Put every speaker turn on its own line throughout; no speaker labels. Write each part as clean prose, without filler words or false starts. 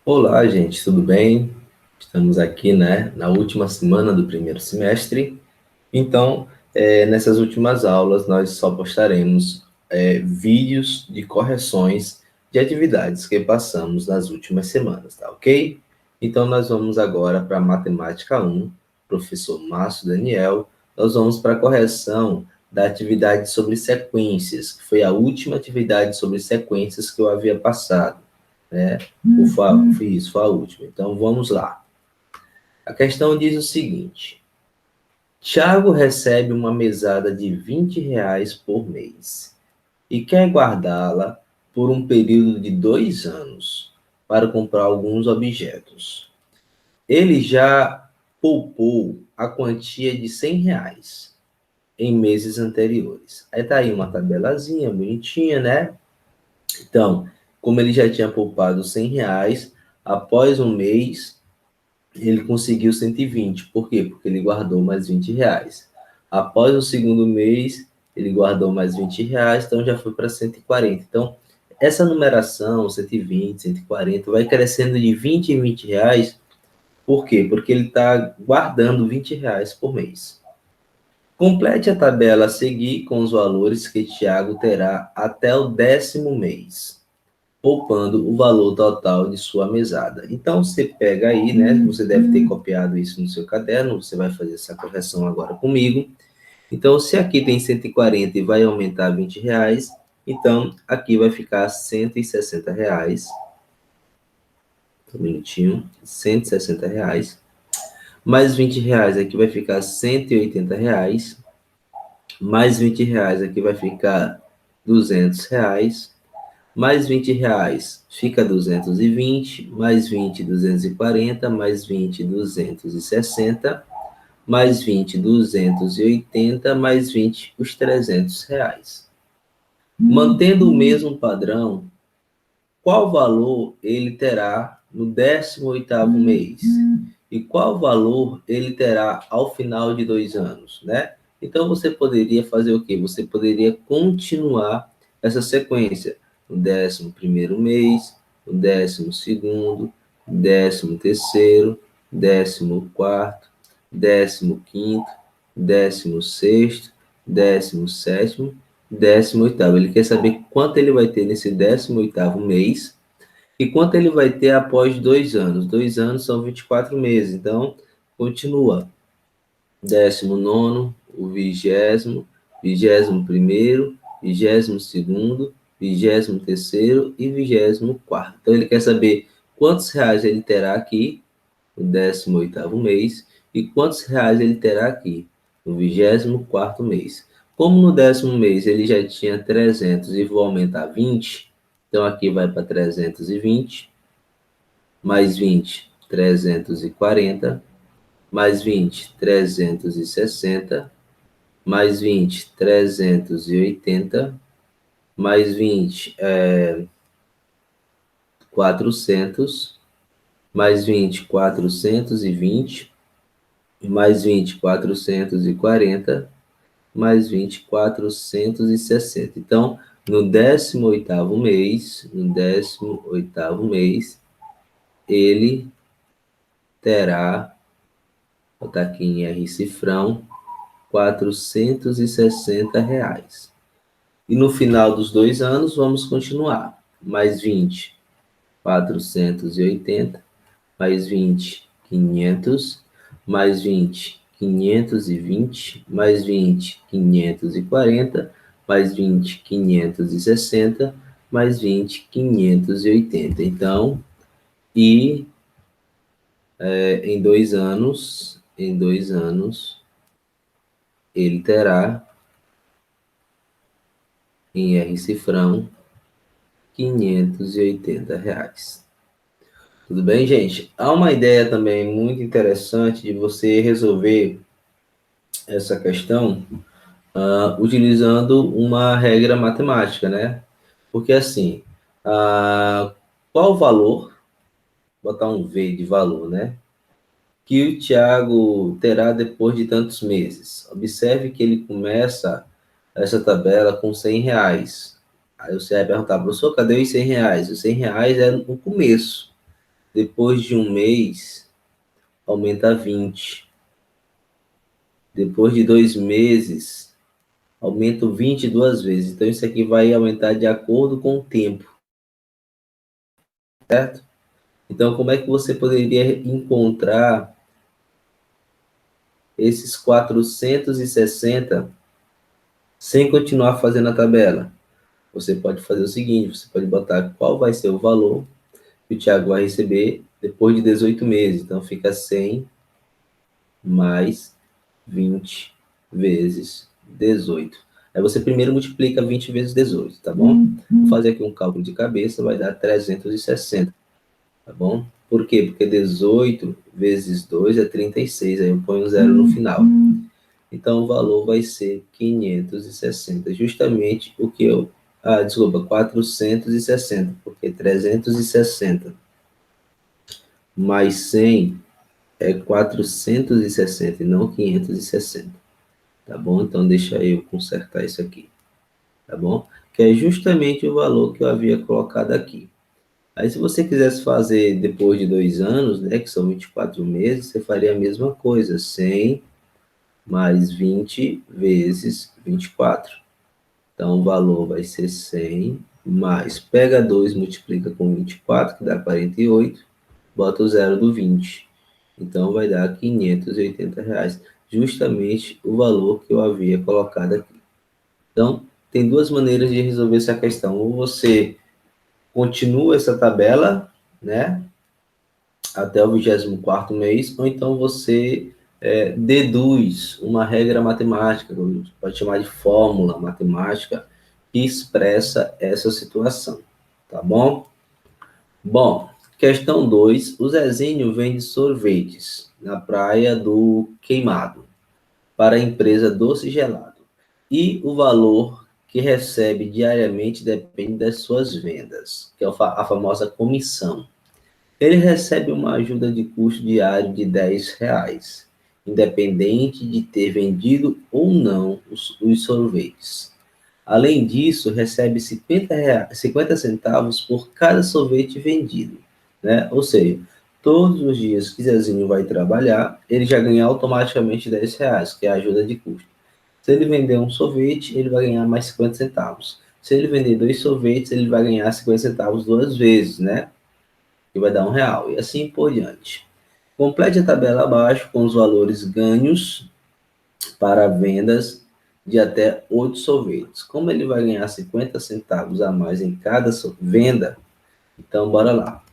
Olá, gente, tudo bem? Estamos aqui, né, na última semana do primeiro semestre. Então, nessas últimas aulas, nós só postaremos vídeos de correções de atividades que passamos nas últimas semanas, tá ok? Então, nós vamos agora para Matemática 1, professor Márcio Daniel. Nós vamos para a correção da atividade sobre sequências, que foi a última atividade sobre sequências que eu havia passado, né? Foi a última. Então, vamos lá. A questão diz o seguinte: Tiago recebe uma mesada de R$ 20 por mês e quer guardá-la por um período de 2 anos para comprar alguns objetos. Ele já poupou a quantia de R$ 100 em meses anteriores. Aí tá aí uma tabelazinha bonitinha, né? Então, como ele já tinha poupado R$ 100, após um mês ele conseguiu 120. Por quê? Porque ele guardou mais R$ 20. Após o segundo mês, ele guardou mais R$ 20, então já foi para 140. Então, essa numeração, 120, 140, vai crescendo de 20 em R$ 20. Por quê? Porque ele está guardando R$ 20 por mês. Complete a tabela a seguir com os valores que Tiago terá até o 10º mês, poupando o valor total de sua mesada. Então, você pega aí, né? Você deve ter copiado isso no seu caderno, você vai fazer essa correção agora comigo. Então, se aqui tem 140 e vai aumentar R$ 20, então aqui vai ficar R$ 160. Um minutinho, R$ 160. Mais R$ 20 aqui vai ficar R$ 180. Mais R$ 20 aqui vai ficar R$ 200. Mais R$ 20 fica 220, mais 20, 240, mais 20, 260, mais 20, 280, mais 20, os R$ 300. Mantendo o mesmo padrão, qual valor ele terá no 18º mês? E qual valor ele terá ao final de 2 anos, né? Então, você poderia fazer o quê? Você poderia continuar essa sequência no 11º mês, no 12º, 13º, 14º, 15º, 16º, 17º, 18º. Ele quer saber quanto ele vai ter nesse 18º mês e quanto ele vai ter após 2 anos. 2 anos são 24 meses. Então, continua. 19º, o 20º, 21º, 22º, 23º e 24º. Então, ele quer saber quantos reais ele terá aqui no 18º mês e quantos reais ele terá aqui no 24º mês. Como no 10º mês ele já tinha 300 e vou aumentar 20, então aqui vai para 320, mais 20, 340, mais 20, 360, mais 20, 380, mais 20, 400, mais 20, 420, mais 20, 440, mais 20, 460. Então, no 18º mês, ele terá, vou botar aqui em R cifrão, R$ 460. E no final dos 2 anos, vamos continuar. Mais 20, 480, mais 20, 500, mais 20, 520, mais 20, 540, mais 20, 560, mais 20, 580. Então, em dois anos, ele terá em R cifrão R$ 580. Tudo bem, gente? Há uma ideia também muito interessante de você resolver essa questão utilizando uma regra matemática, né? Porque assim, qual o valor, botar um V de valor, né? Que o Tiago terá depois de tantos meses. Observe que ele começa essa tabela com R$ 100. Aí você vai perguntar, professor, cadê os R$ 100? Os R$ 100 é no começo. Depois de um mês, aumenta a 20. Depois de 2 meses, aumenta o 20 duas vezes. Então, isso aqui vai aumentar de acordo com o tempo, certo? Então, como é que você poderia encontrar esses 460 sem continuar fazendo a tabela? Você pode fazer o seguinte, você pode botar qual vai ser o valor que o Thiago vai receber depois de 18 meses. Então, fica 100 mais 20 vezes 18. Aí você primeiro multiplica 20 vezes 18, tá bom? Vou fazer aqui um cálculo de cabeça, vai dar 360, tá bom? Por quê? Porque 18 vezes 2 é 36, aí eu ponho um zero no final. Então, o valor vai ser 560, justamente o que eu... desculpa, 460, porque 360 mais 100 é 460 e não 560, tá bom? Então, deixa eu consertar isso aqui, tá bom? Que é justamente o valor que eu havia colocado aqui. Aí, se você quisesse fazer depois de 2 anos, né, que são 24 meses, você faria a mesma coisa, 100 mais 20 vezes 24. Então, o valor vai ser 100 mais, pega 2, multiplica com 24, que dá 48, bota o zero do 20. Então, vai dar R$ 580, justamente o valor que eu havia colocado aqui. Então, tem duas maneiras de resolver essa questão. Ou você continua essa tabela, né, até o 24º mês, ou então você deduz uma regra matemática, pode chamar de fórmula matemática, que expressa essa situação, tá bom? Bom, questão 2. O Zezinho vende sorvetes na praia do Queimado para a empresa Doce Gelado. E o valor que recebe diariamente depende das suas vendas, que é a famosa comissão. Ele recebe uma ajuda de custo diário de R$ 10, independente de ter vendido ou não os sorvetes. Além disso, recebe 50 centavos por cada sorvete vendido, né? Ou seja, todos os dias que Zezinho vai trabalhar, ele já ganha automaticamente R$ 10, que é a ajuda de custo. Se ele vender um sorvete, ele vai ganhar mais 50 centavos. Se ele vender 2 sorvetes, ele vai ganhar 50 centavos duas vezes, né? Que vai dar R$ 1, e assim por diante. Complete a tabela abaixo com os valores ganhos para vendas de até 8 sorvetes. Como ele vai ganhar 50 centavos a mais em cada venda, então bora lá.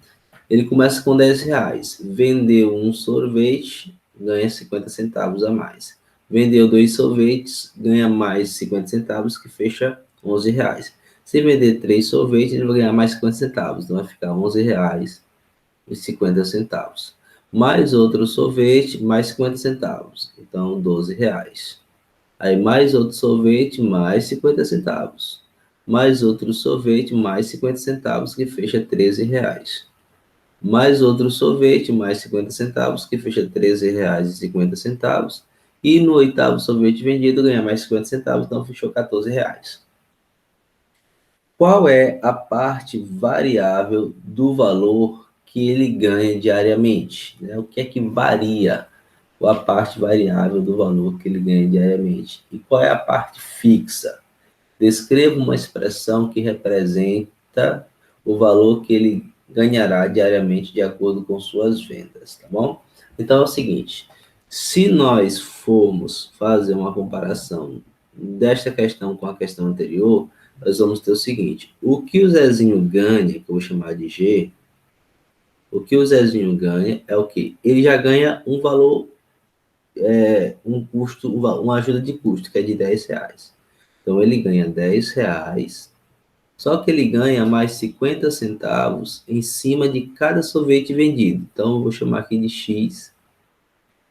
Ele começa com R$ 10. Vendeu um sorvete, ganha 50 centavos a mais. Vendeu 2 sorvetes, ganha mais 50 centavos, que fecha R$ 11. Se vender 3 sorvetes, ele vai ganhar mais 50 centavos, então vai ficar R$ 11,50. Mais outro sorvete, mais 50 centavos, então R$ 12. Aí mais outro sorvete, mais 50 centavos. Mais outro sorvete, mais 50 centavos, que fecha R$ 13. Mais outro sorvete, mais 50 centavos, que fecha R$ 13,50. E no oitavo sorvete vendido, ganha mais 50 centavos, então fechou R$ 14. Qual é a parte variável do valor que ele ganha diariamente? Né? O que é que varia a parte variável do valor que ele ganha diariamente? E qual é a parte fixa? Descreva uma expressão que representa o valor que ele ganhará diariamente de acordo com suas vendas, tá bom? Então é o seguinte, se nós formos fazer uma comparação desta questão com a questão anterior, nós vamos ter o seguinte, o que o Zezinho ganha, que eu vou chamar de G, o que o Zezinho ganha é o quê? Ele já ganha um valor, um custo, uma ajuda de custo, que é de R$ 10. Então, ele ganha R$ 10, só que ele ganha mais 50 centavos em cima de cada sorvete vendido. Então, eu vou chamar aqui de X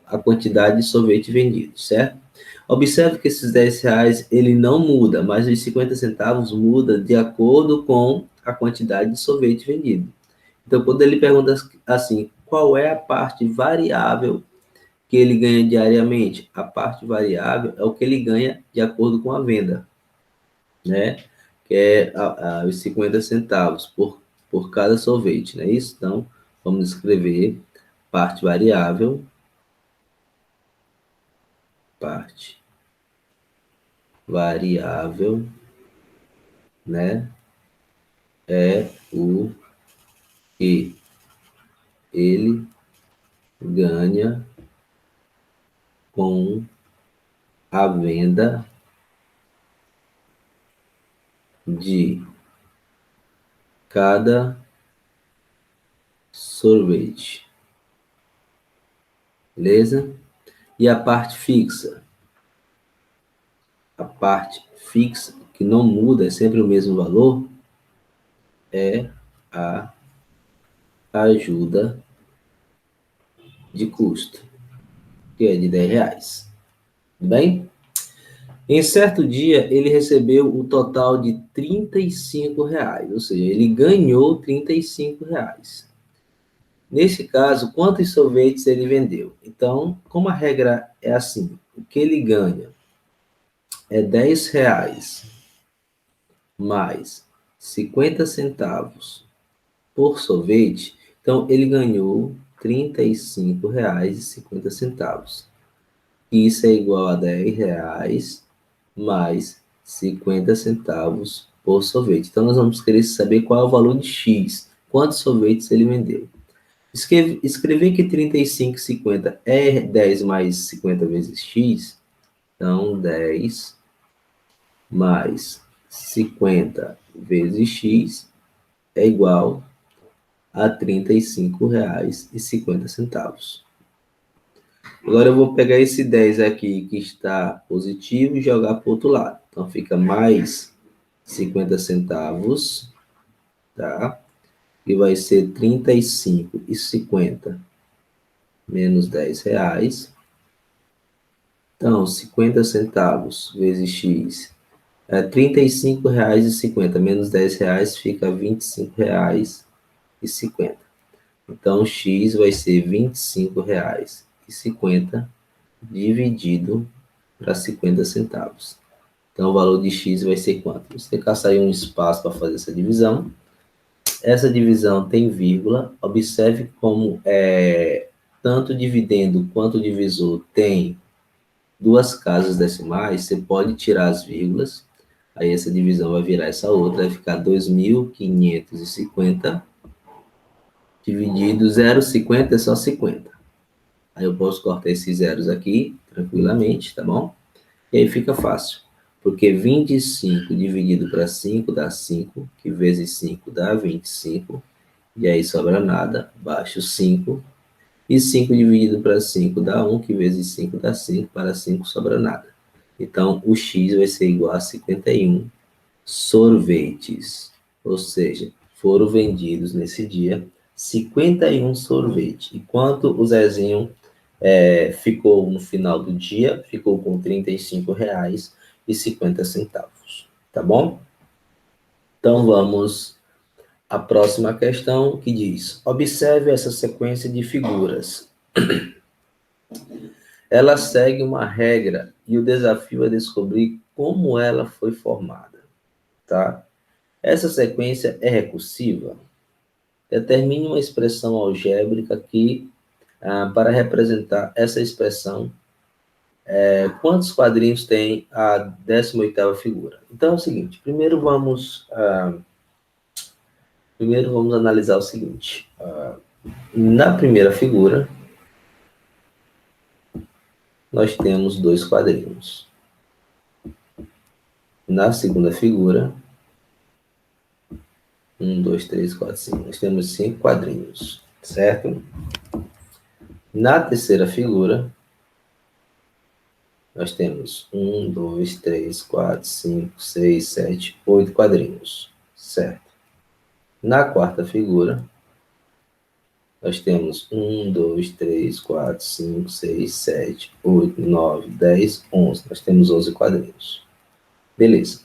a quantidade de sorvete vendido, certo? Observe que esses R$ 10, ele não muda, mas os 50 centavos muda de acordo com a quantidade de sorvete vendido. Então, quando ele pergunta assim, qual é a parte variável que ele ganha diariamente? A parte variável é o que ele ganha de acordo com a venda, né? Que é os 50 centavos por cada sorvete, não é isso? Então, vamos escrever parte variável, né, é o que ele ganha com a venda de cada sorvete. Beleza? E a parte fixa? A parte fixa, que não muda, é sempre o mesmo valor, é a ajuda de custo, que é de R$ 10. Tudo bem? Em certo dia, ele recebeu o total de R$ 35, ou seja, ele ganhou R$ 35. Nesse caso, quantos sorvetes ele vendeu? Então, como a regra é assim, o que ele ganha é R$ 10 mais 50 centavos por sorvete, então ele ganhou R$ 35,50. Isso é igual a R$ 10 mais 50 centavos por sorvete. Então, nós vamos querer saber qual é o valor de X, quantos sorvetes ele vendeu. Escrever que 35,50 é 10 mais 50 vezes X, então 10 mais 50 vezes X é igual a R$ 35,50. Agora eu vou pegar esse 10 aqui que está positivo e jogar para o outro lado. Então fica mais 50 centavos, tá? E vai ser 35,50 menos R$ 10. Então, 50 centavos vezes X é R$ 35,50 menos R$ 10 fica R$ 25,50. Então, X vai ser R$ 25,50 dividido para 50 centavos. Então, o valor de X vai ser quanto? Você tem que caçar aí um espaço para fazer essa divisão. Essa divisão tem vírgula. Observe como tanto dividendo quanto divisor tem duas casas decimais. Você pode tirar as vírgulas. Aí essa divisão vai virar essa outra. Vai ficar 2.550 dividido 0,50 é só 50. Aí eu posso cortar esses zeros aqui tranquilamente, tá bom? E aí fica fácil, porque 25 dividido para 5 dá 5, que vezes 5 dá 25, e aí sobra nada, baixo 5, e 5 dividido para 5 dá 1, que vezes 5 dá 5, para 5 sobra nada. Então, o X vai ser igual a 51 sorvetes, ou seja, foram vendidos nesse dia 51 sorvetes. Enquanto o Zezinho ficou no final do dia, ficou com R$ 35,50, tá bom? Então vamos à próxima questão que diz: observe essa sequência de figuras. Ela segue uma regra e o desafio é descobrir como ela foi formada, tá? Essa sequência é recursiva? Determine uma expressão algébrica que, para representar essa expressão, quantos quadrinhos tem a 18ª figura? Então é o seguinte, primeiro vamos analisar o seguinte. Na primeira figura, nós temos 2 quadrinhos. Na segunda figura, 1, 2, 3, 4, 5. Nós temos 5 quadrinhos, certo? Na terceira figura, nós temos 1, 2, 3, 4, 5, 6, 7, 8 quadrinhos, certo? Na quarta figura, nós temos 1, 2, 3, 4, 5, 6, 7, 8, 9, 10, 11. Nós temos 11 quadrinhos. Beleza.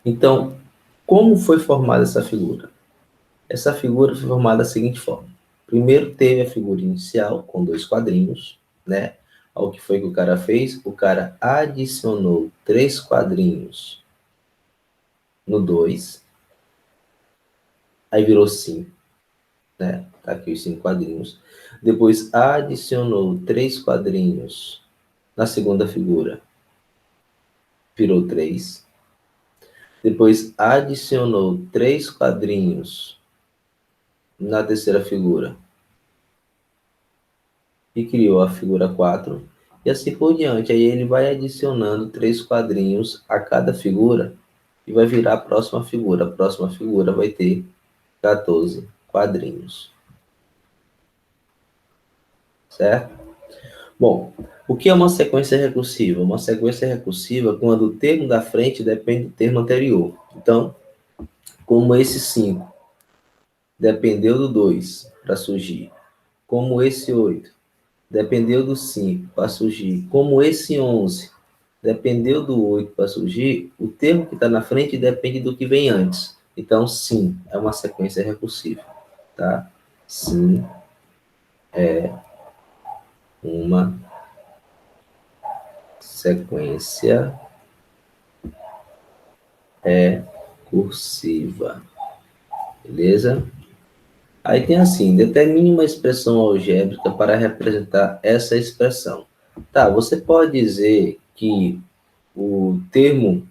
Então, como foi formada essa figura? Essa figura foi formada da seguinte forma. Primeiro teve a figura inicial, com 2 quadrinhos, né? O que foi que o cara fez? O cara adicionou 3 quadrinhos no 2, aí virou 5. né? Tá aqui os 5 quadrinhos. Depois adicionou 3 quadrinhos na segunda figura, virou 3. Depois adicionou 3 quadrinhos na terceira figura e criou a figura 4. E assim por diante. Aí ele vai adicionando 3 quadrinhos a cada figura e vai virar a próxima figura. A próxima figura vai ter 14 quadrinhos. Certo? Bom, o que é uma sequência recursiva? Uma sequência recursiva é quando o termo da frente depende do termo anterior. Então, como esse 5 dependeu do 2 para surgir, como esse 8 dependeu do 5 para surgir, como esse 11 dependeu do 8 para surgir, o termo que está na frente depende do que vem antes. Então, sim, é uma sequência recursiva. Tá? Sim, é uma sequência recursiva. Beleza? Aí tem assim, determine uma expressão algébrica para representar essa expressão. Tá, você pode dizer que o termo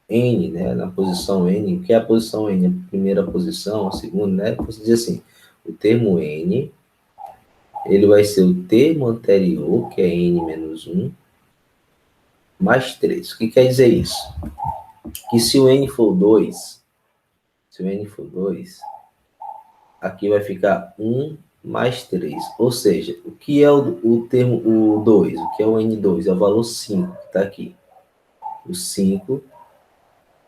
N, né, na posição N, que é a posição N, a primeira posição, a segunda, né? Você diz assim, o termo N, ele vai ser o termo anterior, que é N menos 1, mais 3. O que quer dizer isso? Que se o N for 2, se o N for 2, aqui vai ficar 1 mais 3. Ou seja, o que é o termo o 2? O que é o N2? É o valor 5 que está aqui. O 5,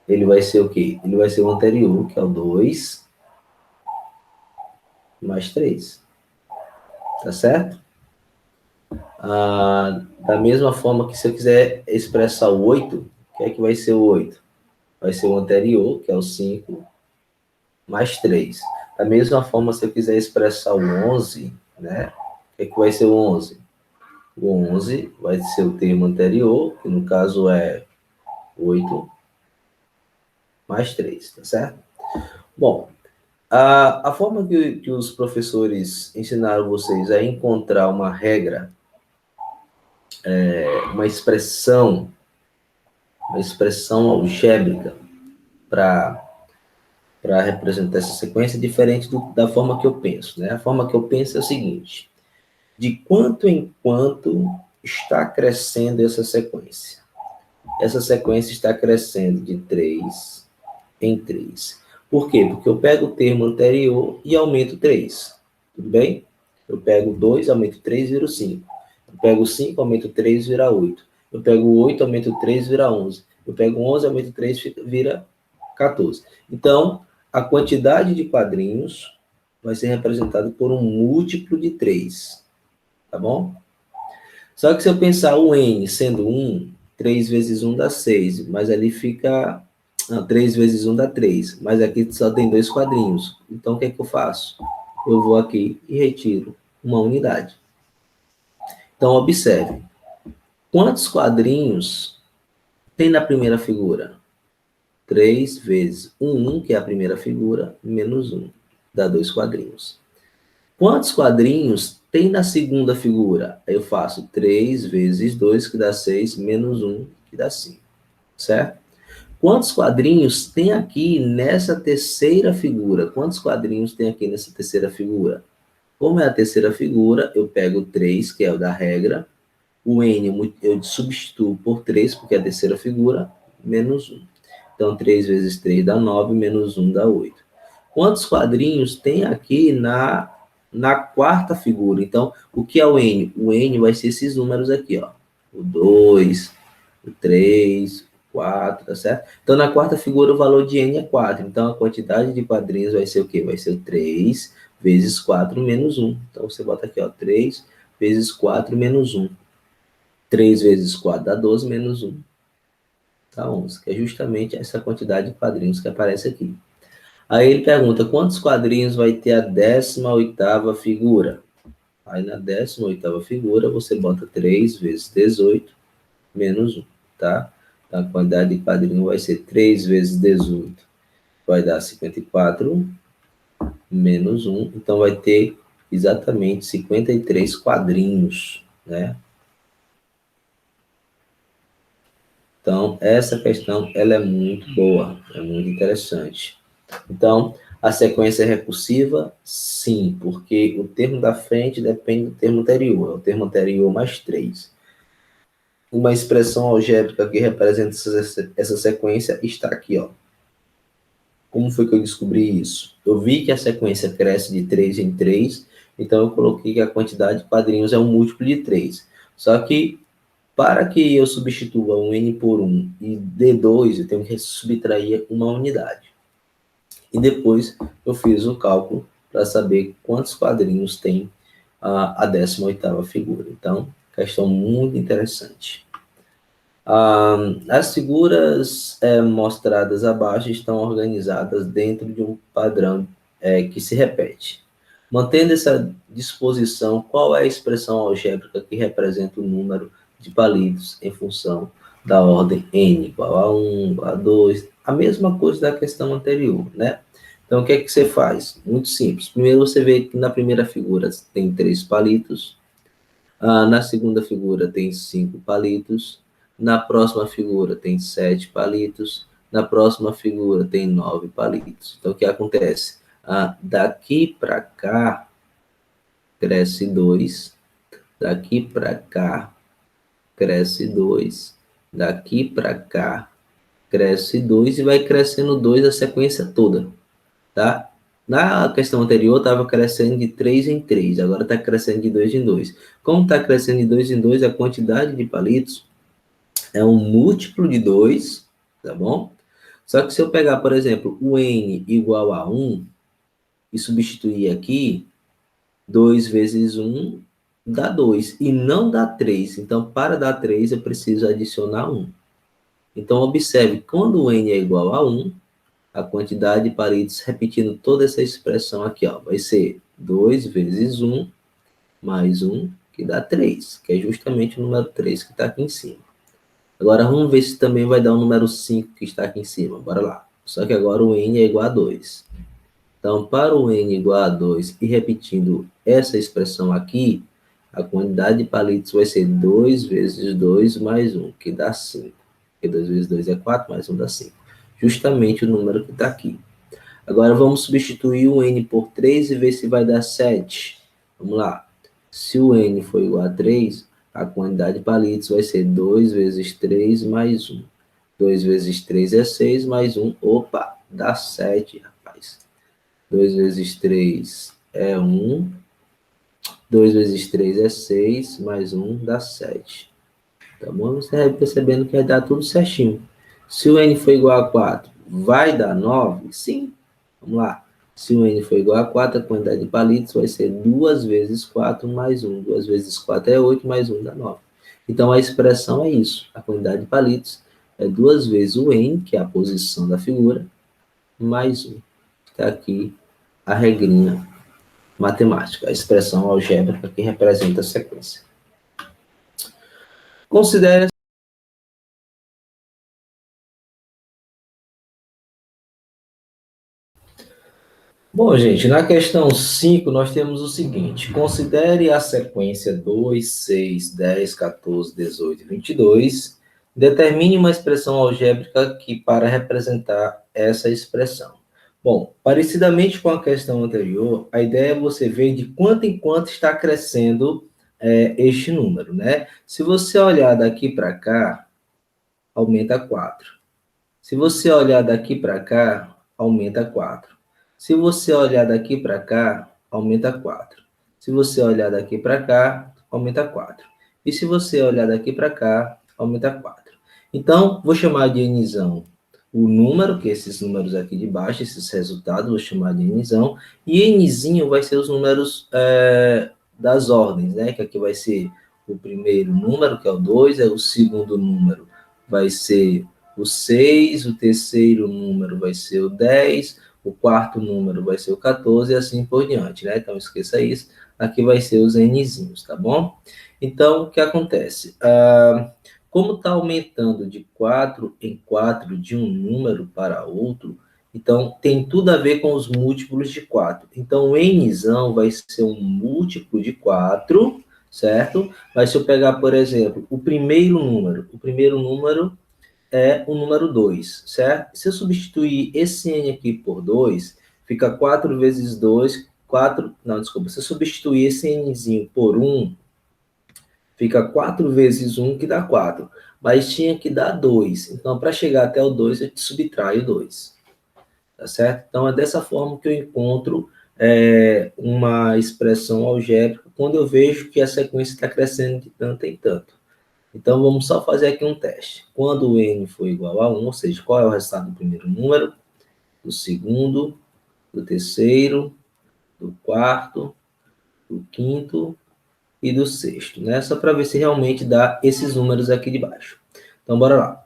ele vai ser o quê? Ele vai ser o anterior, que é o 2, mais 3. Tá certo? Da mesma forma que se eu quiser expressar o 8, o que é que vai ser o 8? Vai ser o anterior, que é o 5, mais 3. Da mesma forma, se eu quiser expressar o 11, né? O que é que vai ser o 11? O 11 vai ser o termo anterior, que no caso é 8 mais 3, tá certo? Bom, a forma que os professores ensinaram vocês a encontrar uma regra, uma expressão algébrica para representar essa sequência é diferente da forma que eu penso, né? A forma que eu penso é o seguinte: de quanto em quanto está crescendo essa sequência? Essa sequência está crescendo de 3 em 3. Por quê? Porque eu pego o termo anterior e aumento 3. Tudo bem? Eu pego 2, aumento 3, vira 5. Eu pego 5, aumento 3, vira 8. Eu pego 8, aumento 3, vira 11. Eu pego 11, aumento 3, vira 14. Então, a quantidade de quadrinhos vai ser representada por um múltiplo de 3. Tá bom? Só que se eu pensar o n sendo 1, 3 vezes 1 dá 6, mas ali fica... Não, 3 vezes 1 dá 3, mas aqui só tem 2 quadrinhos. Então, o que é que eu faço? Eu vou aqui e retiro uma unidade. Então, observe. Quantos quadrinhos tem na primeira figura? 3 vezes 1, que é a primeira figura, menos 1. Dá 2 quadrinhos. Quantos quadrinhos tem na segunda figura? Aí eu faço 3 vezes 2, que dá 6, menos 1, que dá 5. Certo? Quantos quadrinhos tem aqui nessa terceira figura? Quantos quadrinhos tem aqui nessa terceira figura? Como é a terceira figura, eu pego 3, que é o da regra. O N eu substituo por 3, porque é a terceira figura, menos 1. Então, 3 vezes 3 dá 9, menos 1 dá 8. Quantos quadrinhos tem aqui na quarta figura? Então, o que é o N? O N vai ser esses números aqui, ó. O 2, o 3, o 4, tá certo? Então, na quarta figura, o valor de N é 4. Então, a quantidade de quadrinhos vai ser o quê? Vai ser o 3 vezes 4 menos 1. Então, você bota aqui, ó, 3 vezes 4 menos 1. 3 vezes 4 dá 12, menos 1 dá 11, que é justamente essa quantidade de quadrinhos que aparece aqui. Aí ele pergunta, quantos quadrinhos vai ter a 18ª figura? Aí na 18ª figura, você bota 3 vezes 18, menos 1, tá? Então, a quantidade de quadrinhos vai ser 3 vezes 18, vai dar 54, menos 1, então vai ter exatamente 53 quadrinhos, né? Então, essa questão, ela é muito boa, é muito interessante. Então, a sequência é recursiva? Sim, porque o termo da frente depende do termo anterior, é o termo anterior mais 3. Uma expressão algébrica que representa essa sequência está aqui, ó. Como foi que eu descobri isso? Eu vi que a sequência cresce de 3 em 3, então eu coloquei que a quantidade de quadrinhos é um múltiplo de 3. Só que, para que eu substitua um n por 1 e dê 2, eu tenho que subtrair uma unidade. E depois eu fiz o cálculo para saber quantos quadrinhos tem a 18ª figura. Então, questão muito interessante. As figuras mostradas abaixo estão organizadas dentro de um padrão que se repete. Mantendo essa disposição, qual é a expressão algébrica que representa o número de palitos em função da ordem n igual a 1, igual a 2, a mesma coisa da questão anterior, né? Então, o que é que você faz? Muito simples. Primeiro, você vê que na primeira figura tem 3 palitos, na segunda figura tem 5 palitos, na próxima figura tem 7 palitos, na próxima figura tem 9 palitos. Então, o que acontece? Daqui para cá, cresce 2, daqui para cá, cresce 2, daqui para cá, cresce 2 e vai crescendo 2 a sequência toda, tá? Na questão anterior, estava crescendo de 3 em 3, agora está crescendo de 2 em 2. Como está crescendo de 2 em 2, a quantidade de palitos é um múltiplo de 2, tá bom? Só que se eu pegar, por exemplo, o n igual a 1 e substituir aqui, 2 vezes 1 dá 2 e não dá 3. Então, para dar 3, eu preciso adicionar 1. Então, observe, quando o n é igual a 1, a quantidade de palitos, repetindo toda essa expressão aqui, ó, vai ser 2 vezes 1 mais 1, que dá 3, que é justamente o número 3 que está aqui em cima. Agora, vamos ver se também vai dar o número 5 que está aqui em cima. Bora lá. Só que agora o n é igual a 2. Então, para o n igual a 2, e repetindo essa expressão aqui, a quantidade de palitos vai ser 2 vezes 2 mais 1, que dá 5. Porque 2 vezes 2 é 4, mais 1 dá 5. Justamente o número que está aqui. Agora, vamos substituir o n por 3 e ver se vai dar 7. Vamos lá. Se o n for igual a 3, a quantidade de palitos vai ser 2 vezes 3 mais 1. 2 vezes 3 é 6, mais 1. Opa, dá 7, rapaz. 2 vezes 3 é 1. 2 vezes 3 é 6, mais 1 dá 7. Tá bom? Você vai percebendo que vai dar tudo certinho. Se o n for igual a 4, vai dar 9? Sim. Vamos lá. Se o n for igual a 4, a quantidade de palitos vai ser 2 vezes 4 mais 1. 2 vezes 4 é 8, mais 1 dá 9. Então, a expressão é isso. A quantidade de palitos é 2 vezes o n, que é a posição da figura, mais 1. Está aqui a regrinha matemática, a expressão algébrica que representa a sequência. Considere. Bom, gente, na questão 5, nós temos o seguinte: considere a sequência 2, 6, 10, 14, 18 e 22. Determine uma expressão algébrica que para representar essa expressão. Bom, parecidamente com a questão anterior, a ideia é você ver de quanto em quanto está crescendo este número, né? Se você olhar daqui para cá, aumenta 4. Se você olhar daqui para cá, aumenta 4. Se você olhar daqui para cá, aumenta 4. Se você olhar daqui para cá, aumenta 4. E se você olhar daqui para cá, aumenta 4. Então, vou chamar de nzão o número, que é esses números aqui de baixo, esses resultados, vou chamar de nzão. E nzinho vai ser os números das ordens, né? Que aqui vai ser o primeiro número, que é o 2, o segundo número vai ser o 6, o terceiro número vai ser o 10, o quarto número vai ser o 14 e assim por diante, né? Então, esqueça isso. Aqui vai ser os nzinhos, tá bom? Então, o que acontece? Como está aumentando de 4 em 4 de um número para outro, Então, tem tudo a ver com os múltiplos de 4. Então, o nzão vai ser um múltiplo de 4, certo? Mas se eu pegar, por exemplo, o primeiro número é o número 2, certo? Se eu substituir esse n aqui por 2, fica 4 vezes 2, 4... Não, desculpa. Se eu substituir esse nzinho por 1, fica 4 vezes 1, que dá 4. Mas tinha que dar 2. Então, para chegar até o 2, eu subtraio 2. Tá certo? Então, é dessa forma que eu encontro uma expressão algébrica quando eu vejo que a sequência está crescendo de tanto em tanto. Então, vamos só fazer aqui um teste. Quando o n for igual a 1, ou seja, qual é o resultado do primeiro número, do segundo, do terceiro, do quarto, do quinto e do sexto, né? Só para ver se realmente dá esses números aqui de baixo. Então, bora lá.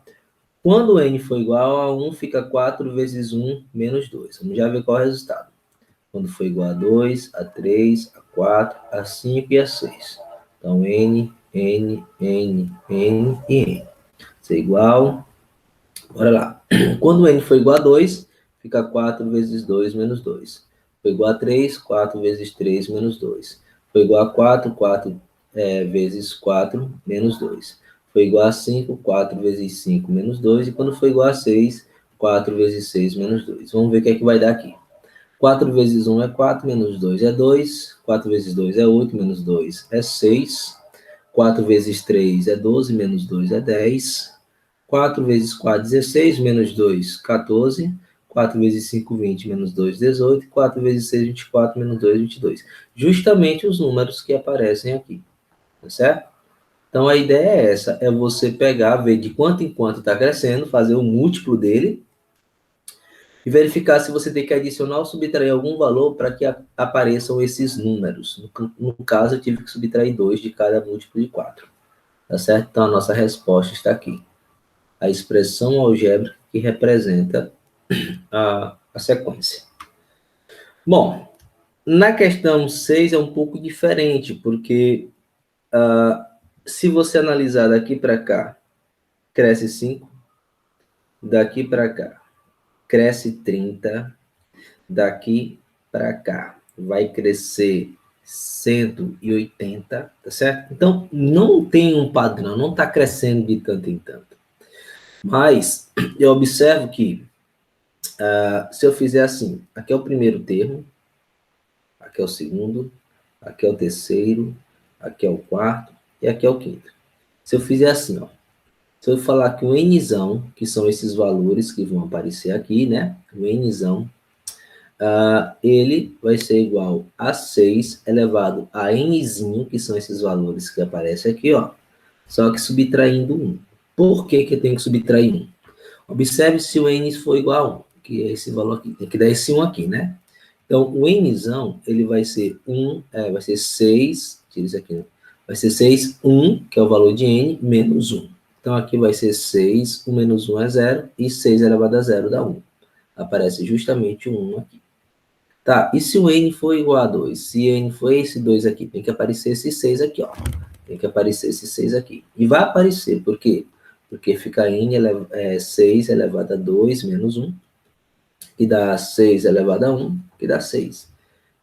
Quando o n for igual a 1, fica 4 vezes 1 menos 2. Vamos já ver qual é o resultado. Quando for igual a 2, a 3, a 4, a 5 e a 6. Então, n e n. Isso é igual. Bora lá. Quando o n for igual a 2, fica 4 vezes 2 menos 2. Foi igual a 3, 4 vezes 3 menos 2. Foi igual a 4, 4 vezes 4 menos 2. Foi igual a 5, 4 vezes 5 menos 2. E quando for igual a 6, 4 vezes 6 menos 2. Vamos ver o que é que vai dar aqui. 4 vezes 1 é 4, menos 2 é 2. 4 vezes 2 é 8, menos 2 é 6. 4 vezes 3 é 12, menos 2 é 10. 4 vezes 4, 16, menos 2, 14. 4 vezes 5, 20, menos 2, 18. 4 vezes 6, 24, menos 2, 22. Justamente os números que aparecem aqui, tá certo? Então, a ideia é essa, é você pegar, ver de quanto em quanto está crescendo, fazer o múltiplo dele, e verificar se você tem que adicionar ou subtrair algum valor para que apareçam esses números. No caso, eu tive que subtrair 2 de cada múltiplo de 4. Tá certo? Então, a nossa resposta está aqui. A expressão algébrica que representa a sequência. Bom, na questão 6 é um pouco diferente, porque se você analisar daqui para cá, cresce 5, daqui para cá, cresce 30, daqui para cá vai crescer 180, tá certo? Então, não tem um padrão, não está crescendo de tanto em tanto. Mas eu observo que, se eu fizer assim, aqui é o primeiro termo, aqui é o segundo, aqui é o terceiro, aqui é o quarto e aqui é o quinto. Se eu fizer assim, ó, se eu falar que o nzão, que são esses valores que vão aparecer aqui, né? O nzão, ele vai ser igual a 6 elevado a nzinho, que são esses valores que aparecem aqui, ó, só que subtraindo 1. Por que que eu tenho que subtrair 1? Observe se o n for igual a 1, que é esse valor aqui, tem que dar esse 1 aqui, né? Então, o nzão, ele vai ser 1, vai ser 6, tira isso aqui, né? Vai ser 6, 1, que é o valor de n, menos 1. Então, aqui vai ser 6, 1 menos 1 é 0, e 6 elevado a 0 dá 1. Aparece justamente o 1 aqui. Tá, e se o n for igual a 2? Se n for esse 2 aqui, tem que aparecer esse 6 aqui, ó. Tem que aparecer esse 6 aqui. E vai aparecer, por quê? Porque fica n 6 elevado a 2 menos 1, que dá 6 elevado a 1, que dá 6.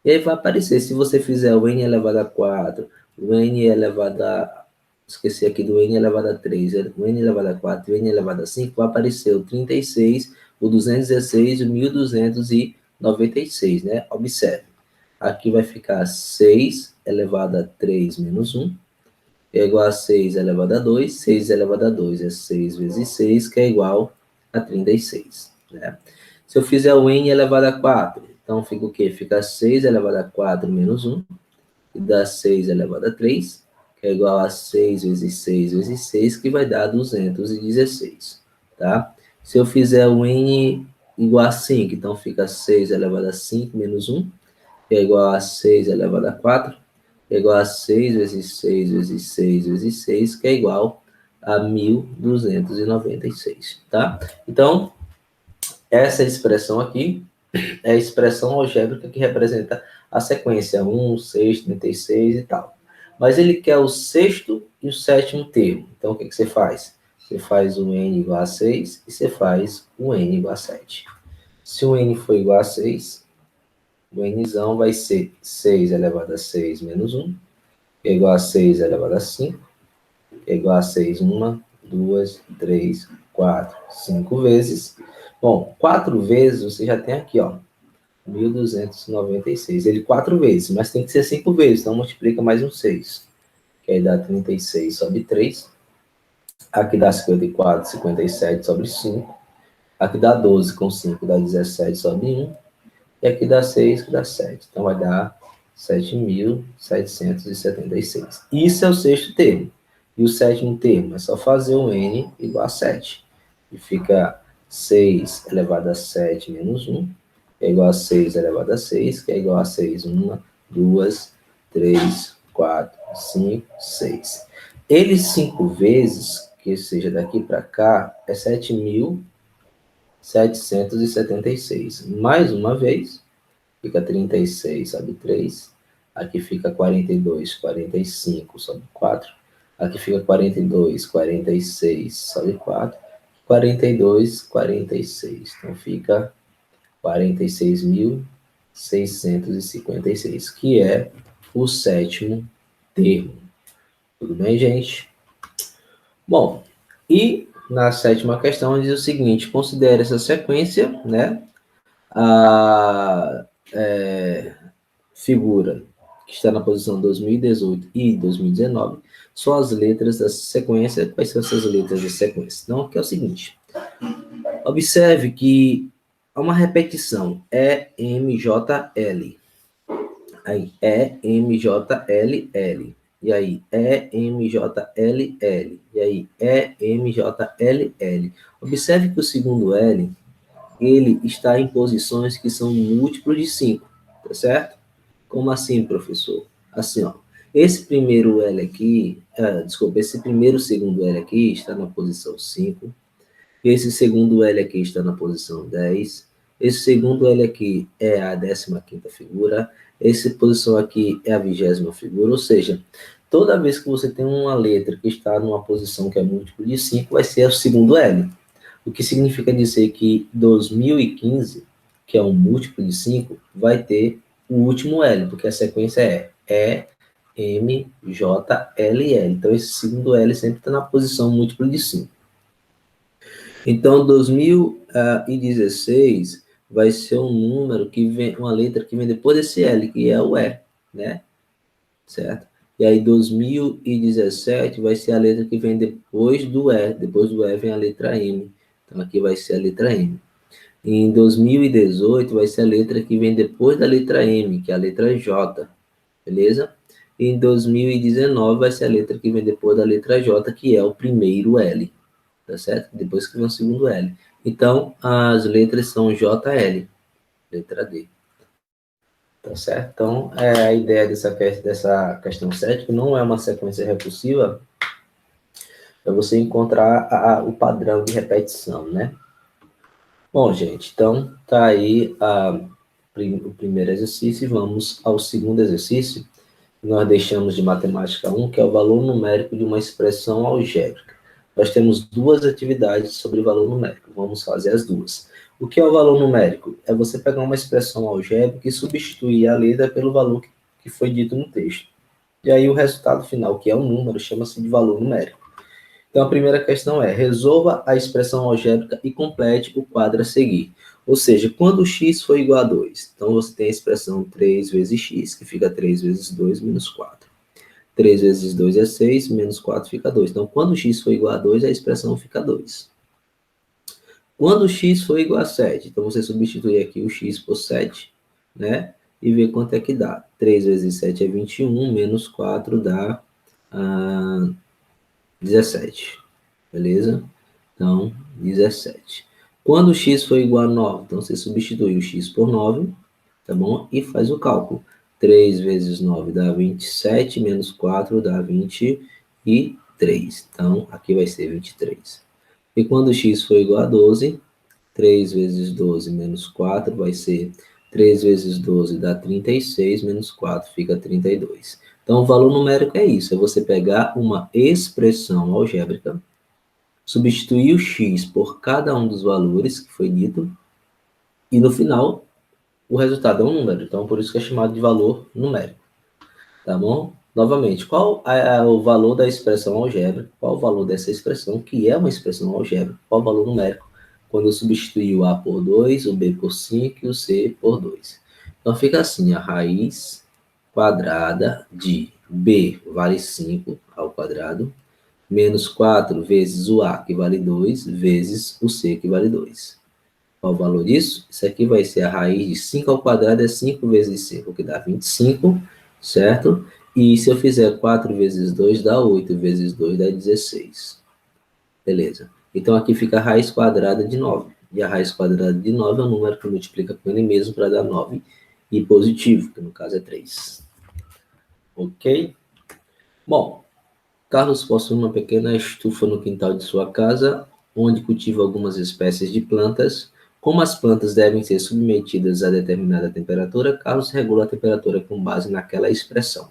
E aí vai aparecer, se você fizer o n elevado a 4, o n elevado a... Esqueci aqui do n elevado a 3, o n elevado a 4 e o n elevado a 5, vai aparecer o 36, o 216 e o 1296, né? Observe. Aqui vai ficar 6 elevado a 3 menos 1, que é igual a 6 elevado a 2. 6 elevado a 2 é 6 vezes 6, que é igual a 36, né? Se eu fizer o n elevado a 4, então fica o quê? Fica 6 elevado a 4 menos 1, que dá 6 elevado a 3, que é igual a 6 vezes 6 vezes 6, que vai dar 216, tá? Se eu fizer o n igual a 5, então fica 6 elevado a 5 menos 1, que é igual a 6 elevado a 4, que é igual a 6 vezes 6 vezes 6 vezes 6, que é igual a 1296, tá? Então, essa expressão aqui é a expressão algébrica que representa a sequência 1, 6, 36 e tal. Mas ele quer o sexto e o sétimo termo. Então, o que você faz? Você faz o n igual a 6 e você faz o n igual a 7. Se o n for igual a 6, o nzão vai ser 6 elevado a 6 menos 1, que é igual a 6 elevado a 5, que é igual a 6, 1, 2, 3, 4, 5 vezes. Bom, 4 vezes você já tem aqui, ó, 1.296. Ele 4 vezes, mas tem que ser 5 vezes, então multiplica mais um 6. Que aí dá 36 sobre 3. Aqui dá 54, 57 sobre 5. Aqui dá 12 com 5, dá 17 sobre 1. E aqui dá 6, que dá 7. Então vai dar 7.776. Isso é o sexto termo. E o sétimo termo é só fazer o n igual a 7. E fica 6 elevado a 7 menos 1, que é igual a 6 elevado a 6, que é igual a 6, 1, 2, 3, 4, 5, 6. Ele 5 vezes, que seja daqui para cá, é 7.776. Mais uma vez, fica 36 sobre 3. Aqui fica 42, 45 sobre 4. Aqui fica 42, 46 sobre 4. 42, 46. Então fica 46.656, que é o sétimo termo. Tudo bem, gente? Bom, e na sétima questão diz o seguinte: considere essa sequência, né? A figura que está na posição 2018 e 2019 são as letras da sequência. Quais são essas letras da sequência? Então, aqui é o seguinte: observe que há uma repetição, EMJL. Aí, EMJLL. E aí, EMJLL. E aí, EMJLL. Observe que o segundo L, ele está em posições que são múltiplos de 5, tá certo? Como assim, professor? Assim, ó. Esse primeiro L aqui, esse primeiro segundo L aqui está na posição 5. Esse segundo L aqui está na posição 10. Esse segundo L aqui é a 15ª figura. Essa posição aqui é a 20ª figura. Ou seja, toda vez que você tem uma letra que está numa posição que é múltiplo de 5, vai ser o segundo L. O que significa dizer que 2015, que é um múltiplo de 5, vai ter o último L, porque a sequência é M, J, L, L. Então, esse segundo L sempre está na posição múltiplo de 5. Então, 2016 vai ser um número que vem, uma letra que vem depois desse L, que é o E, né? Certo? E aí, 2017 vai ser a letra que vem depois do E. Depois do E vem a letra M. Então, aqui vai ser a letra M. E em 2018 vai ser a letra que vem depois da letra M, que é a letra J. Beleza? E em 2019 vai ser a letra que vem depois da letra J, que é o primeiro L. Tá certo? Depois que vem o segundo L. Então, as letras são JL, letra D. Tá certo? Então, a ideia dessa questão 7, que não é uma sequência recursiva, é você encontrar o padrão de repetição, né? Bom, gente, então tá aí o primeiro exercício e vamos ao segundo exercício. Nós deixamos de matemática 1, que é o valor numérico de uma expressão algébrica. Nós temos duas atividades sobre valor numérico. Vamos fazer as duas. O que é o valor numérico? É você pegar uma expressão algébrica e substituir a letra pelo valor que foi dito no texto. E aí o resultado final, que é um número, chama-se de valor numérico. Então a primeira questão é: resolva a expressão algébrica e complete o quadro a seguir. Ou seja, quando x for igual a 2, então você tem a expressão 3 vezes x, que fica 3 vezes 2 menos 4. 3 vezes 2 é 6, menos 4 fica 2. Então, quando x for igual a 2, a expressão fica 2. Quando x for igual a 7, então você substitui aqui o x por 7, né? E vê quanto é que dá. 3 vezes 7 é 21, menos 4 dá 17. Beleza? Então, 17. Quando x for igual a 9, então você substitui o x por 9, tá bom? E faz o cálculo. 3 vezes 9 dá 27, menos 4 dá 23. Então, aqui vai ser 23. E quando x for igual a 12, 3 vezes 12 menos 4 vai ser 3 vezes 12 dá 36, menos 4 fica 32. Então, o valor numérico é isso, é você pegar uma expressão algébrica, substituir o x por cada um dos valores que foi dito, E no final, o resultado é um número. Então, por isso que é chamado de valor numérico. Tá bom? Novamente, qual é o valor da expressão algébrica? Qual o valor dessa expressão, que é uma expressão algébrica? Qual o valor numérico? Quando eu substituir o A por 2, o B por 5 e o C por 2. Então, fica assim, a raiz quadrada de B vale 5 ao quadrado, menos 4 vezes o A, que vale 2, vezes o C, que vale 2. Qual o valor disso? Isso aqui vai ser a raiz de 5 ao quadrado, é 5 vezes 5, que dá 25, certo? E se eu fizer 4 vezes 2, dá 8 vezes 2, dá 16. Beleza. Então, aqui fica a raiz quadrada de 9. E a raiz quadrada de 9 é um número que multiplica com ele mesmo para dar 9 e positivo, que no caso é 3. Ok? Bom, Carlos possui uma pequena estufa no quintal de sua casa, onde cultiva algumas espécies de plantas. Como as plantas devem ser submetidas a determinada temperatura, Carlos regula a temperatura com base naquela expressão.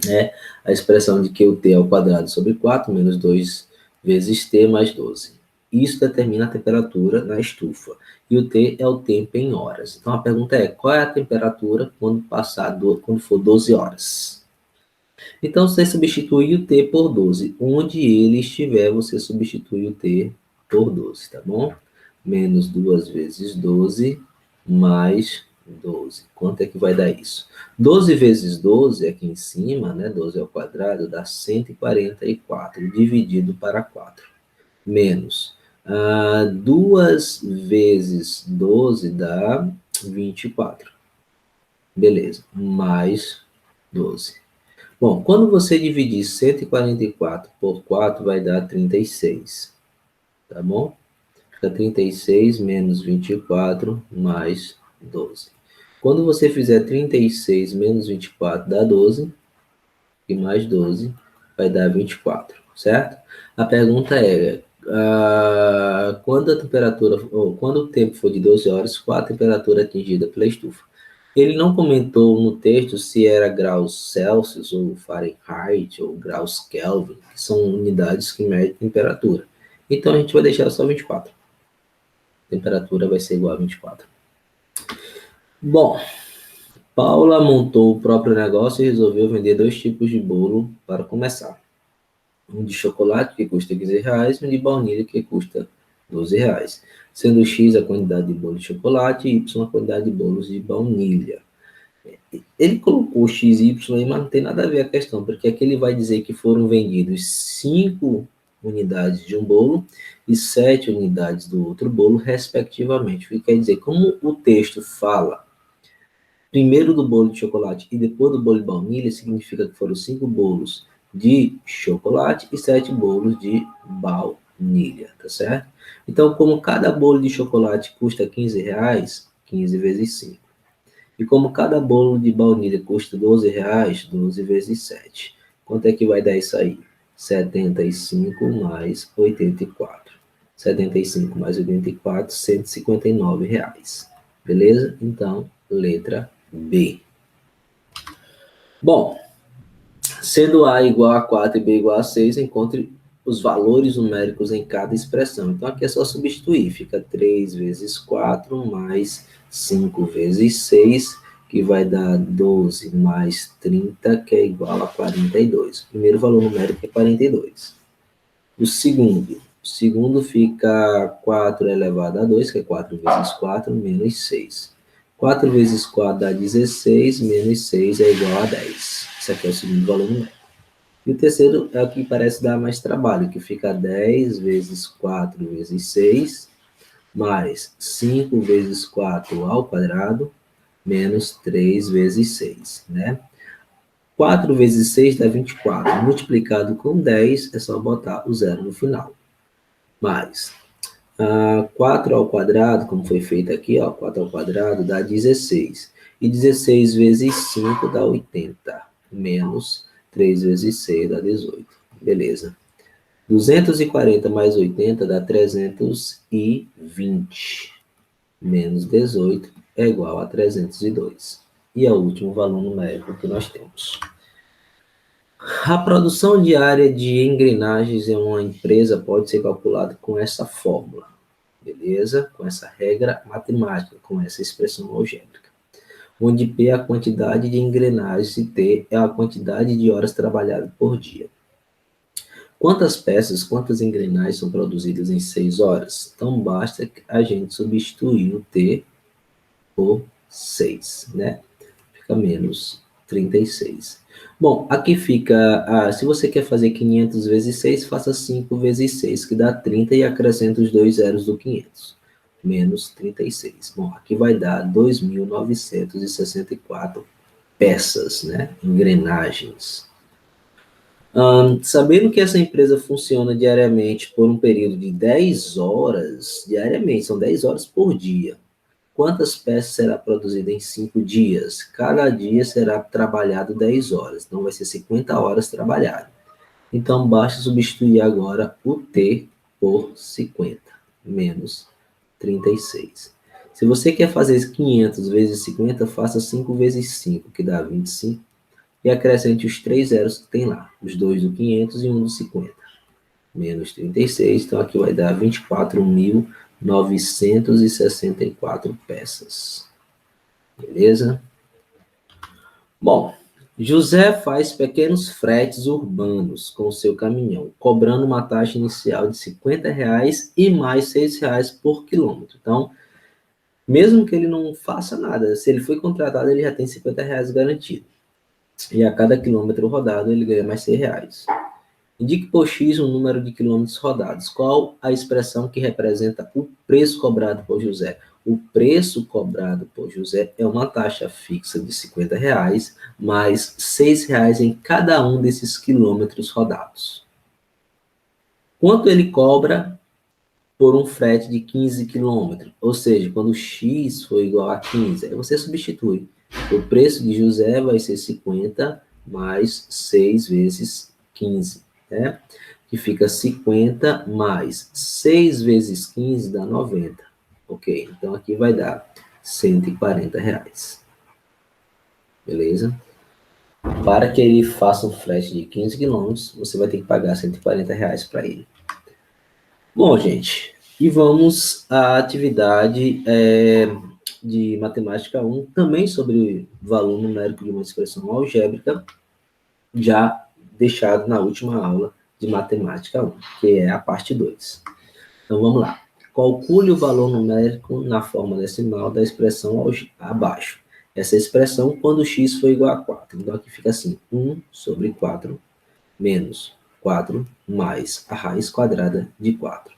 Né? A expressão de que o t ao quadrado sobre 4 menos 2 vezes t mais 12. Isso determina a temperatura na estufa. E o t é o tempo em horas. Então a pergunta é, qual é a temperatura quando for 12 horas? Então, você substitui o t por 12. Onde ele estiver, você substitui o t por 12, tá bom? Menos 2 vezes 12, mais 12. Quanto é que vai dar isso? 12 vezes 12, aqui em cima, né? 12 ao quadrado, dá 144, dividido para 4. Menos 2 vezes 12 dá 24. Beleza. Mais 12. Bom, quando você dividir 144 por 4, vai dar 36, tá bom? Fica 36 menos 24 mais 12. Quando você fizer 36 menos 24, dá 12, e mais 12 vai dar 24, certo? A pergunta é, quando a temperatura, ou quando o tempo for de 12 horas, qual a temperatura atingida pela estufa? Ele não comentou no texto se era graus Celsius ou Fahrenheit ou graus Kelvin, que são unidades que medem temperatura. Então a gente vai deixar só 24. A temperatura vai ser igual a 24. Bom, Paula montou o próprio negócio e resolveu vender 2 tipos de bolo para começar. Um de chocolate, que custa R$ 15, e um de baunilha, que custa R$ 12, sendo X a quantidade de bolo de chocolate e Y a quantidade de bolos de baunilha. Ele colocou X e Y aí, mas não tem nada a ver a questão, porque aqui ele vai dizer que foram vendidos 5 unidades de um bolo e 7 unidades do outro bolo, respectivamente. O que quer dizer? Como o texto fala primeiro do bolo de chocolate e depois do bolo de baunilha, significa que foram 5 bolos de chocolate e 7 bolos de baunilha, tá certo? Então, como cada bolo de chocolate custa R$ 15, 15 vezes 5. E como cada bolo de baunilha custa R$ 12, 12 vezes 7. Quanto é que vai dar isso aí? 75 mais 84. 75 mais 84, R$ 159. Beleza? Então, letra B. Bom, sendo A igual a 4 e B igual a 6, encontre os valores numéricos em cada expressão. Então, aqui é só substituir. Fica 3 vezes 4 mais 5 vezes 6, que vai dar 12 mais 30, que é igual a 42. O primeiro valor numérico é 42. O segundo fica 4 elevado a 2, que é 4 vezes 4, menos 6. 4 vezes 4 dá 16, menos 6 é igual a 10. Esse aqui é o segundo valor numérico. E o terceiro é o que parece dar mais trabalho, que fica 10 vezes 4 vezes 6, mais 5 vezes 4 ao quadrado, menos 3 vezes 6, né? 4 vezes 6 dá 24. Multiplicado com 10, é só botar o zero no final. Mais 4 ao quadrado, como foi feito aqui, ó, 4 ao quadrado dá 16. E 16 vezes 5 dá 80. Menos 3 vezes 6 dá 18. Beleza. 240 mais 80 dá 320. Menos 18 é igual a 302. E é o último valor numérico que nós temos. A produção diária de engrenagens em uma empresa pode ser calculada com essa fórmula. beleza? Com essa regra matemática, com essa expressão algébrica. Onde P é a quantidade de engrenagens e T é a quantidade de horas trabalhadas por dia. Quantas peças, quantas engrenagens são produzidas em 6 horas? Então, basta a gente substituir o T por 6, né? Fica menos 36. Bom, aqui fica, se você quer fazer 500 vezes 6, faça 5 vezes 6, que dá 30, e acrescenta os dois zeros do 500. Menos 36. Bom, aqui vai dar 2.964 peças, né? Engrenagens. Sabendo que essa empresa funciona diariamente por um período de 10 horas, diariamente, são 10 horas por dia. Quantas peças será produzida em 5 dias? Cada dia será trabalhado 10 horas, então vai ser 50 horas trabalhado. Então, basta substituir agora o T por 50, menos 36. Se você quer fazer 500 vezes 50, faça 5 vezes 5, que dá 25, e acrescente os 3 zeros que tem lá, os 2 do 500 e 1 do 50. Menos 36, então aqui vai dar 24.964 peças. Beleza? Bom, José faz pequenos fretes urbanos com o seu caminhão, cobrando uma taxa inicial de R$50 e mais R$6 por quilômetro. Então, mesmo que ele não faça nada, se ele foi contratado, ele já tem R$50 garantido. E a cada quilômetro rodado, ele ganha mais R$6. Indique por X o número de quilômetros rodados. Qual a expressão que representa o preço cobrado por José? O preço cobrado por José é uma taxa fixa de R$50, mais R$6 em cada um desses quilômetros rodados. Quanto ele cobra por um frete de 15 quilômetros? Ou seja, quando X for igual a 15, aí você substitui. O preço de José vai ser 50 mais 6 vezes 15, né? Que fica 50 mais 6 vezes 15 dá 90. Ok, então aqui vai dar R$140. Beleza? Para que ele faça um frete de 15 quilômetros, você vai ter que pagar R$140 para ele. Bom, gente, e vamos à atividade de matemática 1, também sobre valor numérico de uma expressão algébrica, já deixado na última aula de matemática 1, que é a parte 2. Então, vamos lá. Calcule o valor numérico na forma decimal da expressão abaixo. Essa expressão quando x for igual a 4. Então, aqui fica assim, 1 sobre 4 menos 4 mais a raiz quadrada de 4.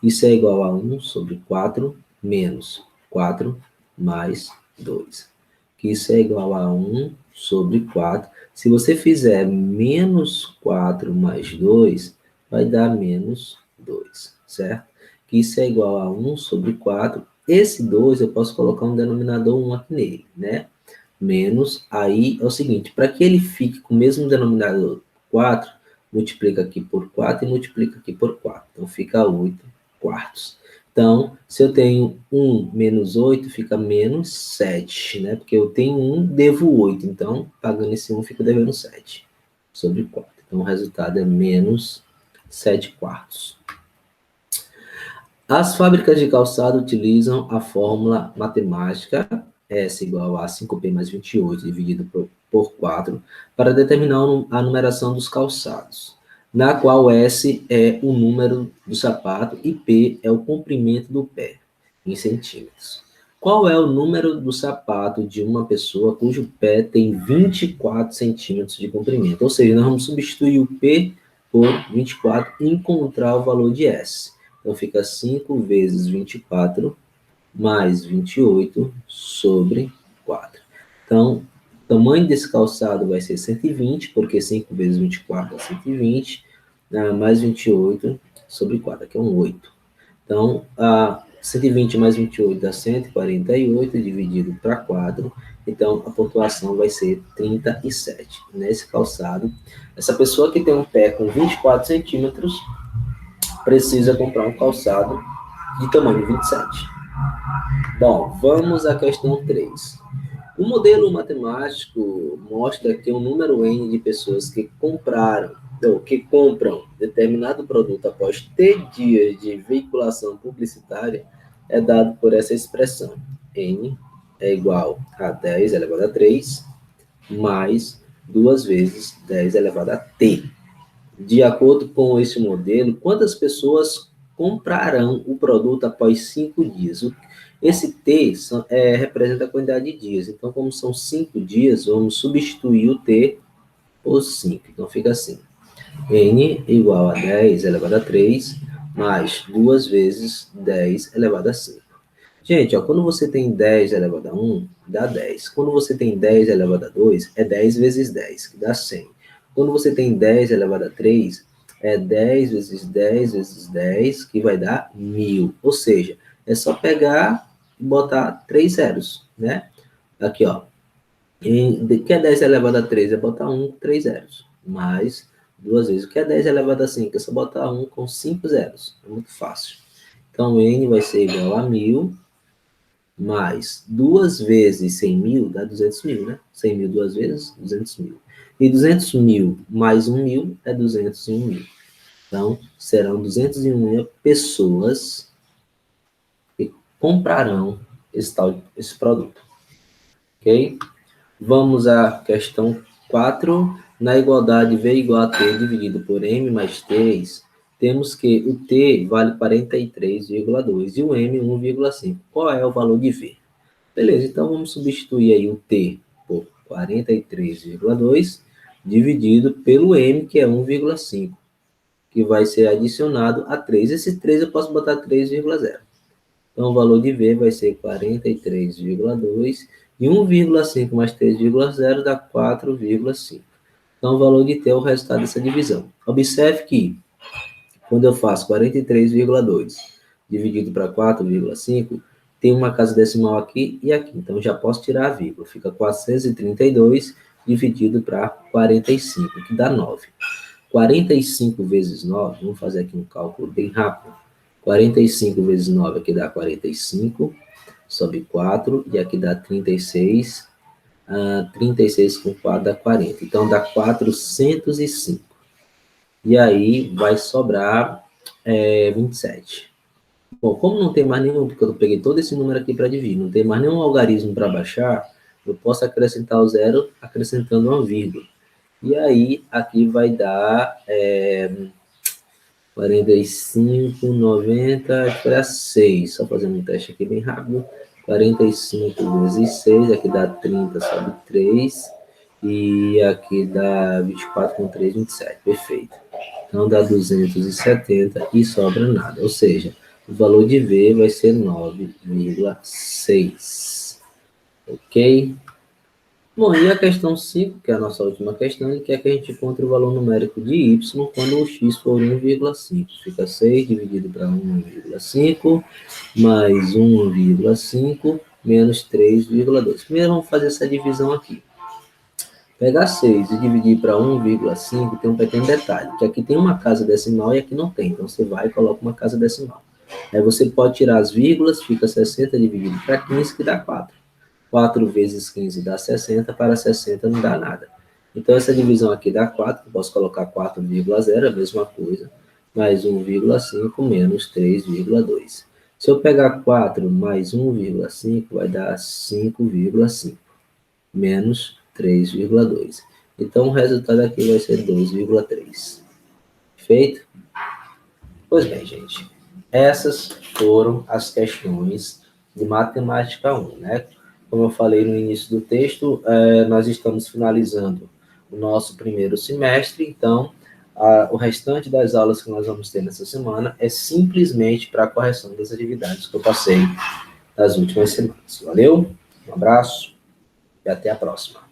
Isso é igual a 1 sobre 4 menos 4 mais 2. Que isso é igual a 1 sobre 4. Se você fizer menos 4 mais 2, vai dar menos 2, certo? Que isso é igual a 1 sobre 4. Esse 2 eu posso colocar um denominador 1 aqui nele, né? Menos, aí é o seguinte, para que ele fique com o mesmo denominador 4, multiplica aqui por 4 e multiplica aqui por 4. Então, fica 8 quartos. Então, se eu tenho 1 menos 8, fica menos 7, né? Porque eu tenho 1, devo 8. Então, pagando esse 1, fico devendo 7 sobre 4. Então, o resultado é menos 7 quartos. As fábricas de calçado utilizam a fórmula matemática S igual a 5P mais 28 dividido por 4 para determinar a numeração dos calçados, na qual S é o número do sapato e P é o comprimento do pé, em centímetros. Qual é o número do sapato de uma pessoa cujo pé tem 24 centímetros de comprimento? Ou seja, nós vamos substituir o P por 24 e encontrar o valor de S. Então, fica 5 vezes 24 mais 28 sobre 4. Então, o tamanho desse calçado vai ser 120, porque 5 vezes 24 é 120, mais 28 sobre 4, aqui é um 8. Então, 120 mais 28 dá 148, dividido para 4. Então, a pontuação vai ser 37. Nesse calçado, essa pessoa que tem um pé com 24 centímetros precisa comprar um calçado de tamanho 27. Bom, vamos à questão 3. O modelo matemático mostra que um número N de pessoas que compram determinado produto após T dias de veiculação publicitária é dado por essa expressão. N é igual a 10 elevado a 3 mais 2 vezes 10 elevado a t. De acordo com esse modelo, quantas pessoas comprarão o produto após 5 dias? Esse T representa a quantidade de dias. Então, como são 5 dias, vamos substituir o T por 5. Então, fica assim. N igual a 10 elevado a 3 mais 2 vezes 10 elevado a 5. Gente, ó, quando você tem 10 elevado a 1, dá 10. Quando você tem 10 elevado a 2, é 10 vezes 10, que dá 100. Quando você tem 10 elevado a 3, é 10 vezes 10 vezes 10, que vai dar 1000. Ou seja, é só pegar e botar 3 zeros, né? Aqui, ó. O que é 10 elevado a 3? É botar 1 com 3 zeros. Mais 2 vezes. O que é 10 elevado a 5? É só botar 1 com 5 zeros. É muito fácil. Então, N vai ser igual a 1000 mais 2 vezes 100 mil dá 200 mil, né? 100 mil 2 vezes, 200 mil. E 200 mil mais 1 mil é 201 mil. Então, serão 201 pessoas que comprarão esse produto. Ok? Vamos à questão 4. Na igualdade V igual a T dividido por M mais 3, temos que o T vale 43,2 e o M 1,5. Qual é o valor de V? Beleza, então vamos substituir aí o T por 43,2 dividido pelo M, que é 1,5, que vai ser adicionado a 3. Esse 3 eu posso botar 3,0. Então, o valor de V vai ser 43,2 e 1,5 mais 3,0 dá 4,5. Então, o valor de T é o resultado dessa divisão. Observe que, quando eu faço 43,2 dividido para 4,5, tem uma casa decimal aqui e aqui. Então, já posso tirar a vírgula. Fica 432 dividido para 45, que dá 9. 45 vezes 9, vamos fazer aqui um cálculo bem rápido. 45 vezes 9 aqui dá 45, sobe 4, e aqui dá 36. 36 com 4 dá 40. Então, dá 405. E aí, vai sobrar 27. Bom, como não tem mais nenhum, porque eu peguei todo esse número aqui para dividir, não tem mais nenhum algarismo para baixar, eu posso acrescentar o zero acrescentando uma vírgula. E aí, aqui vai dar 45, 90, para 6. Só fazendo um teste aqui bem rápido. 45 vezes 6, aqui dá 30 sobre 3. E aqui dá 24 com 3, 27. Perfeito. Então dá 270 e sobra nada. Ou seja, o valor de V vai ser 9,6. Ok? Bom, e a questão 5, que é a nossa última questão, ele quer que a gente encontre o valor numérico de y quando o x for 1,5. Fica 6 dividido para 1,5 mais 1,5 menos 3,2. Primeiro vamos fazer essa divisão aqui. Pegar 6 e dividir para 1,5 tem um pequeno detalhe, que aqui tem uma casa decimal e aqui não tem. Então você vai e coloca uma casa decimal. Aí você pode tirar as vírgulas, fica 60 dividido para 15, que dá 4. 4 vezes 15 dá 60, para 60 não dá nada. Então, essa divisão aqui dá 4, posso colocar 4,0, a mesma coisa, mais 1,5 menos 3,2. Se eu pegar 4 mais 1,5, vai dar 5,5, menos 3,2. Então, o resultado aqui vai ser 2,3. Feito? Pois bem, gente, essas foram as questões de matemática 1, né? Como eu falei no início do texto, nós estamos finalizando o nosso primeiro semestre, então o restante das aulas que nós vamos ter nessa semana é simplesmente para a correção das atividades que eu passei nas últimas semanas. Valeu? Um abraço e até a próxima.